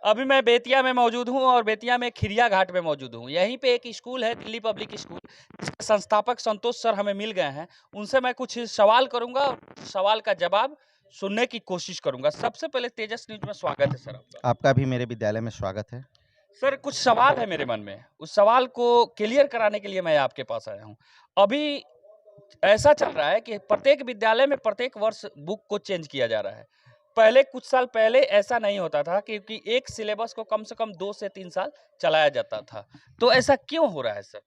अभी मैं बेतिया में मौजूद हूँ और बेतिया में खिरिया घाट में मौजूद हूँ। यहीं पे एक स्कूल है, दिल्ली पब्लिक स्कूल, जिसके संस्थापक संतोष सर हमें मिल गए हैं। उनसे मैं कुछ सवाल करूंगा, सवाल का जवाब सुनने की कोशिश करूंगा। सबसे पहले तेजस न्यूज में स्वागत है सर आपका। आपका भी मेरे विद्यालय में स्वागत है। सर कुछ सवाल है मेरे मन में, उस सवाल को क्लियर कराने के लिए मैं आपके पास आया हूँ। अभी ऐसा चल रहा है कि प्रत्येक विद्यालय में प्रत्येक वर्ष बुक को चेंज किया जा रहा है। पहले कुछ साल पहले ऐसा नहीं होता था, क्योंकि एक सिलेबस को कम से कम 2 से 3 साल चलाया जाता था। तो ऐसा क्यों हो रहा है सर?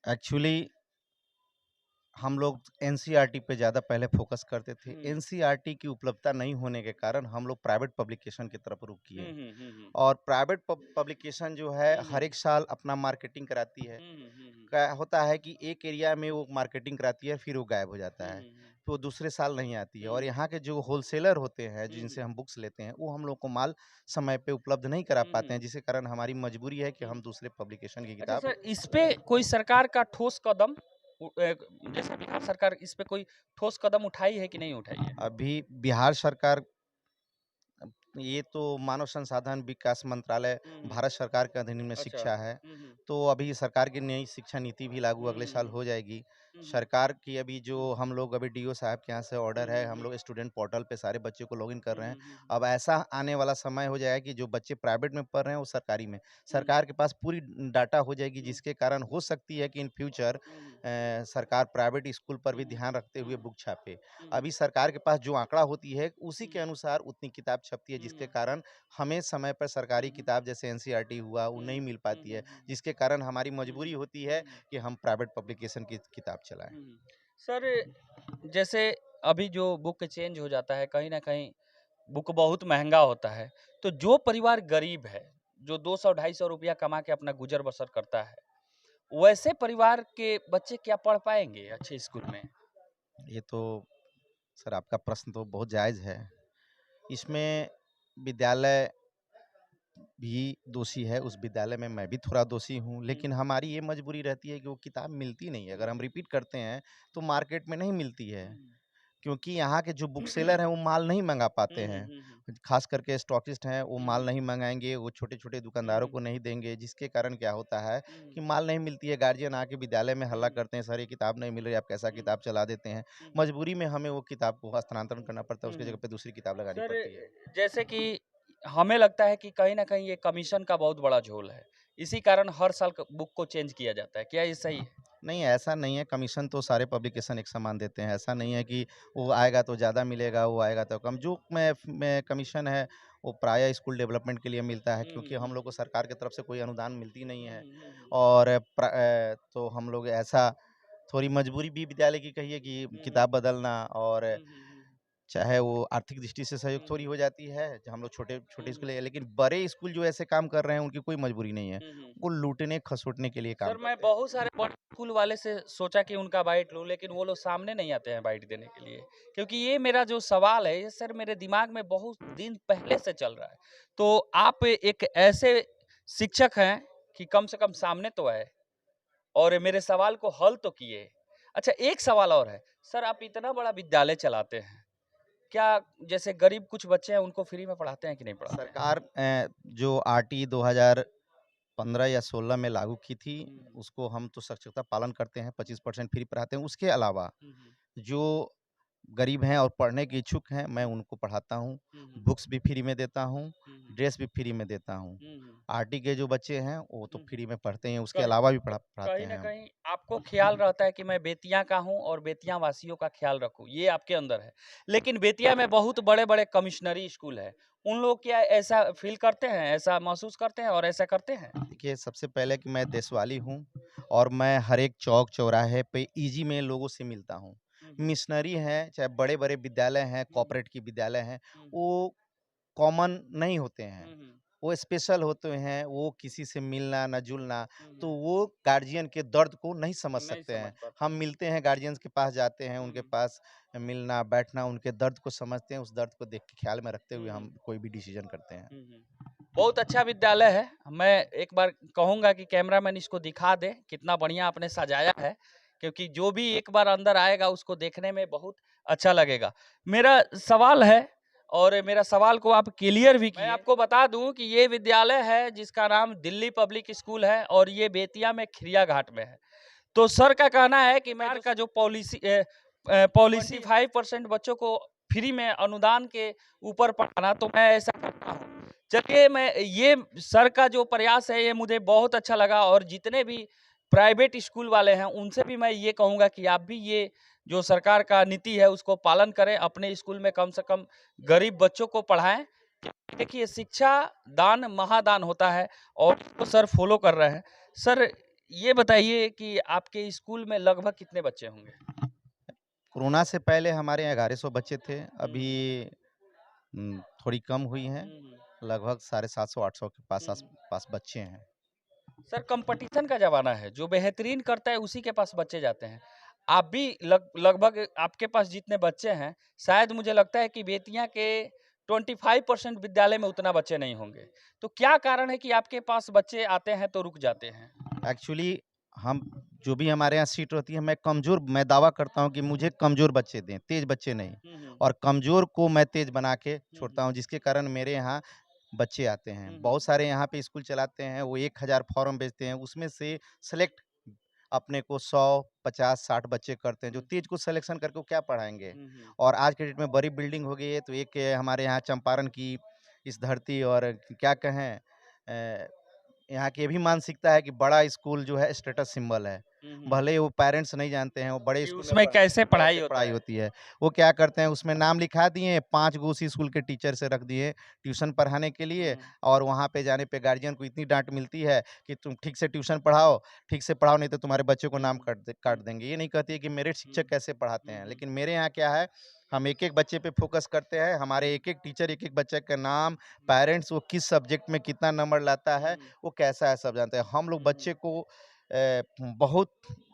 एक्चुअली हम लोग एनसीईआरटी पे ज़्यादा पहले फोकस करते थे। एनसीईआरटी की उपलब्धता नहीं होने के कारण हम लोग प्राइवेट पब्लिकेशन की तरफ रुख किए। और प्राइवेट पब्लिकेशन जो है हर एक साल अपना मार्केटिंग कराती है। क्या होता है कि एक एरिया में वो मार्केटिंग कराती है, फिर वो गायब हो जाता है, तो वो दूसरे साल नहीं आती है। और यहाँ के जो होलसेलर होते हैं जिनसे हम बुक्स लेते हैं, वो हम लोग को माल समय पे उपलब्ध नहीं करा पाते हैं, जिसके कारण हमारी मजबूरी है कि हम दूसरे पब्लिकेशन की अच्छा किताब। सर, इस पे कोई सरकार का ठोस कदम जैसे बिहार सरकार इस पे कोई ठोस कदम उठाई है कि नहीं उठाई है? अभी बिहार सरकार, ये तो मानव संसाधन विकास मंत्रालय भारत सरकार के अधीन में अच्छा। शिक्षा है। तो अभी सरकार की नई शिक्षा नीति भी लागू अगले साल हो जाएगी। सरकार की अभी जो हम लोग अभी डीओ साहब के यहाँ से ऑर्डर है, हम लोग स्टूडेंट पोर्टल पे सारे बच्चों को लॉगिन कर रहे हैं। अब ऐसा आने वाला समय हो जाएगा कि जो बच्चे प्राइवेट में पढ़ रहे हैं वो सरकारी में, सरकार के पास पूरी डाटा हो जाएगी, जिसके कारण हो सकती है कि इन फ्यूचर सरकार प्राइवेट स्कूल पर भी ध्यान रखते हुए बुक छापे। अभी सरकार के पास जो आंकड़ा होती है उसी के अनुसार उतनी किताब छपती है, जिसके कारण हमें समय पर सरकारी किताब जैसे एनसीईआरटी हुआ वो नहीं मिल पाती है, जिसके कारण हमारी मजबूरी होती है कि हम प्राइवेट पब्लिकेशन की किताब चलाएं। सर जैसे अभी जो बुक चेंज हो जाता है, कहीं ना कहीं बुक बहुत महंगा होता है। तो जो परिवार गरीब है, जो 200-250 रुपया कमा के अपना गुजर बसर करता है, वैसे परिवार के बच्चे क्या पढ़ पाएंगे अच्छे स्कूल में? ये तो सर आपका प्रश्न तो बहुत जायज़ है। इसमें विद्यालय भी दोषी है, उस विद्यालय में मैं भी थोड़ा दोषी हूँ, लेकिन हमारी ये मजबूरी रहती है कि वो किताब मिलती नहीं है। अगर हम रिपीट करते हैं तो मार्केट में नहीं मिलती है, क्योंकि यहाँ के जो बुक सेलर हैं वो माल नहीं मंगा पाते हैं। खास करके स्टॉकिस्ट हैं, वो माल नहीं मंगाएँगे, वो छोटे-छोटे दुकानदारों को नहीं देंगे, जिसके कारण क्या होता है कि माल नहीं मिलती है। गार्जियन आके विद्यालय में हल्ला करते हैं, सर ये किताब नहीं मिल रही, आप कैसा किताब चला देते हैं। मजबूरी में हमें वो किताब को हस्तांतरण करना पड़ता है, उसकी जगह पे दूसरी किताब लगानी सर पड़ती है। जैसे कि हमें लगता है कि कहीं ना कहीं ये कमीशन का बहुत बड़ा झोल है, इसी कारण हर साल बुक को चेंज किया जाता है। क्या ये सही है? नहीं, ऐसा नहीं है, कमीशन तो सारे पब्लिकेशन एक समान देते हैं। ऐसा नहीं है कि वो आएगा तो ज़्यादा मिलेगा, वो आएगा तो कम। जो मैं कमीशन है, वो प्रायः स्कूल डेवलपमेंट के लिए मिलता है, क्योंकि हम लोग को सरकार की तरफ से कोई अनुदान मिलती नहीं है। और तो हम लोग ऐसा थोड़ी मजबूरी भी विद्यालय की कहिए कि किताब बदलना, और चाहे वो आर्थिक दृष्टि से सहयोग थोड़ी हो जाती है, जो हम लोग छोटे स्कूल है, लेकिन बड़े स्कूल जो ऐसे काम कर रहे हैं, उनकी कोई मजबूरी नहीं है। वो लूटने-खसोटने के लिए काम सर मैं करते हैं। बहुत सारे बड़े स्कूल वाले से सोचा कि उनका बाइट लूं, लेकिन वो लोग सामने नहीं आते हैं बाइट देने के लिए। क्योंकि ये मेरा जो सवाल है, ये सर मेरे दिमाग में बहुत दिन पहले से चल रहा है। तो आप एक ऐसे शिक्षक हैं कि कम से कम सामने तो आए और मेरे सवाल को हल तो किए। अच्छा, एक सवाल और है सर, आप इतना बड़ा विद्यालय चलाते हैं, क्या जैसे गरीब कुछ बच्चे हैं उनको फ्री में पढ़ाते हैं कि नहीं पढ़ाते हैं? सरकार जो आरटी 2015 या 16 में लागू की थी, उसको हम तो सख्ता पालन करते हैं, 25% फ्री पढ़ाते हैं। उसके अलावा जो गरीब हैं और पढ़ने के इच्छुक हैं, मैं उनको पढ़ाता हूँ। बुक्स भी फ्री में देता हूँ, ड्रेस भी फ्री में देता हूँ। आरटी के जो बच्चे हैं, वो तो फ्री में पढ़ते हैं, उसके कहीं अलावा भी पढ़ाते कहीं न हैं हम। कहीं आपको ख़्याल रहता है कि मैं बेतिया का हूँ और बेतिया वासियों का ख़्याल रखूँ, ये आपके अंदर है। लेकिन बेतिया में बहुत बड़े-बड़े कमिश्नरी स्कूल हैं, उन लोग क्या ऐसा फ़ील करते हैं, ऐसा महसूस करते हैं और ऐसा करते हैं? देखिए, सबसे पहले कि मैं देशवाली हूँ, और मैं हर एक चौक-चौराहे पे ईज़ी में लोगों से मिलता हूँ। मिशनरी हैं, चाहे बड़े-बड़े विद्यालय हैं, कॉर्पोरेट की विद्यालय हैं, वो कॉमन नहीं होते हैं। वो स्पेशल होते हैं, वो किसी से मिलना ना जुलना, तो वो गार्जियन के दर्द को नहीं समझ नहीं सकते समझ हैं। पाते हम हैं। मिलते हैं, गार्जियंस के पास जाते हैं, उनके पास मिलना, बैठना, उनके दर्द को समझते हैं, उस दर्द को देख के ख्याल में रखते हुए हम कोई भी डिसीज़न करते हैं। बहुत अच्छा विद्यालय है। मैं एक बार कहूँगा कि कैमरामैन इसको दिखा दे, कितना बढ़िया आपने सजाया है, क्योंकि जो भी एक बार अंदर आएगा उसको देखने में बहुत अच्छा लगेगा। मेरा सवाल है, और मेरा सवाल को आप क्लियर भी किए। मैं आपको बता दूं कि ये विद्यालय है जिसका नाम दिल्ली पब्लिक स्कूल है और ये बेतिया में खिरिया घाट में है। तो सर का कहना है कि मैं का जो पॉलिसी 5% बच्चों को फ्री में अनुदान के ऊपर पढ़ाना, तो मैं ऐसा करता हूँ। चलिए, मैं ये सर का जो प्रयास है ये मुझे बहुत अच्छा लगा और जितने भी प्राइवेट स्कूल वाले हैं उनसे भी मैं ये कहूँगा कि आप भी ये जो सरकार का नीति है उसको पालन करें, अपने स्कूल में कम से कम गरीब बच्चों को पढ़ाएं। देखिए, शिक्षा दान महादान होता है और तो सर फॉलो कर रहे हैं। सर, ये बताइए कि आपके स्कूल में लगभग कितने बच्चे होंगे? कोरोना से पहले हमारे यहाँ 1100 बच्चे थे, अभी थोड़ी कम हुई हैं, लगभग 750-800 के पास बच्चे हैं। सर, कंपटीशन का ज़माना है, जो बेहतरीन करता है उसी के पास बच्चे जाते हैं। आप भी लगभग आपके पास जितने बच्चे हैं, शायद मुझे लगता है कि बेतिया के 25% विद्यालय में उतना बच्चे नहीं होंगे। तो क्या कारण है कि आपके पास बच्चे आते हैं तो रुक जाते हैं? एक्चुअली हम जो भी हमारे यहाँ सीट होती है, मैं दावा करता हूँ कि मुझे कमज़ोर बच्चे दें, तेज़ बच्चे नहीं। और कमज़ोर को मैं तेज़ बना के छोड़ता हूँ, जिसके कारण मेरे यहाँ बच्चे आते हैं। बहुत सारे यहाँ पे स्कूल चलाते हैं, वो 1000 फॉर्म भेजते हैं, उसमें से सेलेक्ट अपने को 100, 50, 60 बच्चे करते हैं, जो तेज़ को सिलेक्शन करके वो क्या पढ़ाएँगे? और आज के डेट में बड़ी बिल्डिंग हो गई है, तो एक हमारे यहाँ चंपारण की इस धरती और क्या कहें यहाँ की ये भी मानसिकता है कि बड़ा स्कूल जो है स्टेटस सिंबल है। भले ही वो पेरेंट्स नहीं जानते हैं, वो बड़े कि स्कूल में उसमें कैसे पढ़ाई होता है? होती है। वो क्या करते हैं, उसमें नाम लिखा दिए, 5 गो उसी स्कूल के टीचर से रख दिए ट्यूशन पढ़ाने के लिए, और वहाँ पे जाने पे गार्जियन को इतनी डाँट मिलती है कि तुम ठीक से ट्यूशन पढ़ाओ, ठीक से पढ़ाओ, नहीं तो तुम्हारे बच्चे को नाम काट देंगे। ये नहीं कहती है कि मेरिट शिक्षक कैसे पढ़ाते हैं, लेकिन मेरे यहाँ क्या है, हम एक-एक बच्चे पे फ़ोकस करते हैं। हमारे एक-एक टीचर एक-एक बच्चे का नाम, पेरेंट्स वो किस सब्जेक्ट में कितना नंबर लाता है, वो कैसा है सब जानते हैं। हम लोग बच्चे को बहुत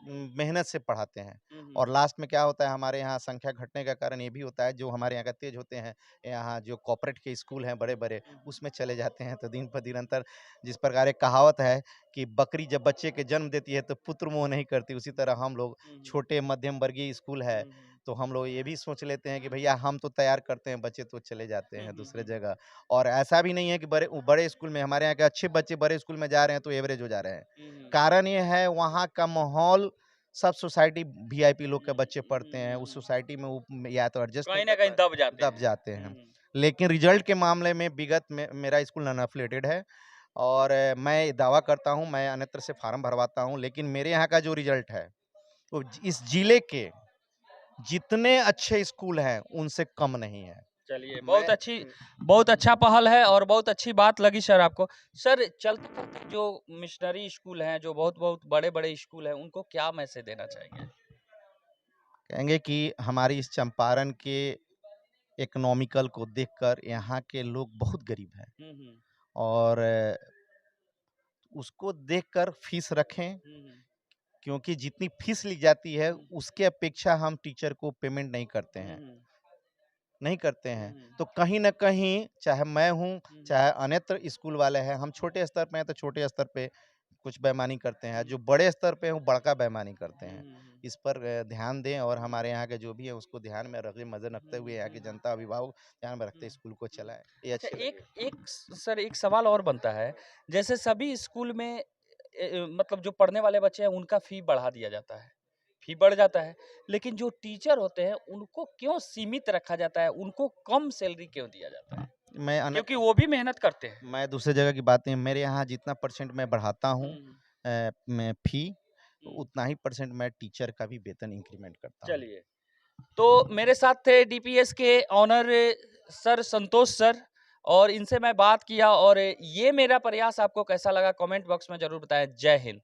मेहनत से पढ़ाते हैं, और लास्ट में क्या होता है, हमारे यहाँ संख्या घटने का कारण ये भी होता है, जो हमारे यहाँ का तेज होते हैं, यहाँ जो कॉर्पोरेट के स्कूल हैं बड़े-बड़े, उसमें चले जाते हैं। तो दिन ब निरंतर जिस प्रकार एक कहावत है कि बकरी जब बच्चे के जन्म देती है तो पुत्र मोह नहीं करती, उसी तरह हम लोग छोटे मध्यम वर्गीय स्कूल है, तो हम लोग ये भी सोच लेते हैं कि भैया हम तो तैयार करते हैं, बच्चे तो चले जाते हैं दूसरे जगह। और ऐसा भी नहीं है कि बड़े स्कूल में हमारे यहाँ के अच्छे बच्चे बड़े स्कूल में जा रहे हैं तो एवरेज हो जा रहे हैं। कारण ये है, वहाँ का माहौल, सब सोसाइटी वीआईपी लोग के बच्चे पढ़ते हैं, उस सोसाइटी में वो या तो एडजस्ट कहीं न कहीं दब जाते हैं। लेकिन रिजल्ट के मामले में विगत में मेरा स्कूल नॉन एफिलिएटेड है, और मैं दावा करता हूँ, मैं अन्यत्र से फार्म भरवाता हूँ, लेकिन मेरे यहाँ का जो रिजल्ट है, वो इस जिले के जितने अच्छे स्कूल हैं, उनसे कम नहीं है। चलिए, बहुत अच्छा पहल है और बहुत अच्छी बात लगी सर आपको। सर, चलते-चलते जो मिशनरी स्कूल हैं, जो बहुत-बहुत बड़े-बड़े स्कूल हैं, उनको क्या मैसेज देना चाहेंगे? कहेंगे कि हमारी इस चंपारण के इकोनॉमिकल को देखकर यहाँ के लोग बहुत गरीब हैं, और उसको देखकर फीस रखें, क्योंकि जितनी फीस ली जाती है उसके अपेक्षा हम टीचर को पेमेंट नहीं करते हैं। तो कहीं न कहीं, चाहे मैं हूँ, चाहे अन्यत्र स्कूल वाले हैं, हम छोटे स्तर पे हैं तो छोटे स्तर पे कुछ बेईमानी करते हैं, जो बड़े स्तर पे हैं वो बड़का बेईमानी करते हैं। इस पर ध्यान दें, और हमारे यहाँ के जो भी है उसको ध्यान में रखें, नज़र रखते हुए यहाँ की जनता, अभिभावक ध्यान में रखते स्कूल को चलाएँ। ये अच्छा, अच्छी एक लगेगी। एक सर, एक सवाल और बनता है, जैसे सभी स्कूल में मतलब जो पढ़ने वाले बच्चे हैं उनका फ़ी बढ़ा दिया जाता है, फ़ी बढ़ जाता है, लेकिन जो टीचर होते हैं उनको क्यों सीमित रखा जाता है, उनको कम सैलरी क्यों दिया जाता है? मैं अन्य क्योंकि वो भी मेहनत करते हैं। मैं दूसरे जगह की बात नहीं, मेरे यहाँ जितना परसेंट मैं बढ़ाता हूँ मैं फ़ी, उतना ही परसेंट मैं टीचर का भी वेतन इंक्रीमेंट करता हूँ। चलिए, तो मेरे साथ थे डीपीएस के ऑनर सर संतोष सर, और इनसे मैं बात किया, और ये मेरा प्रयास आपको कैसा लगा कमेंट बॉक्स में ज़रूर बताएँ। जय हिंद।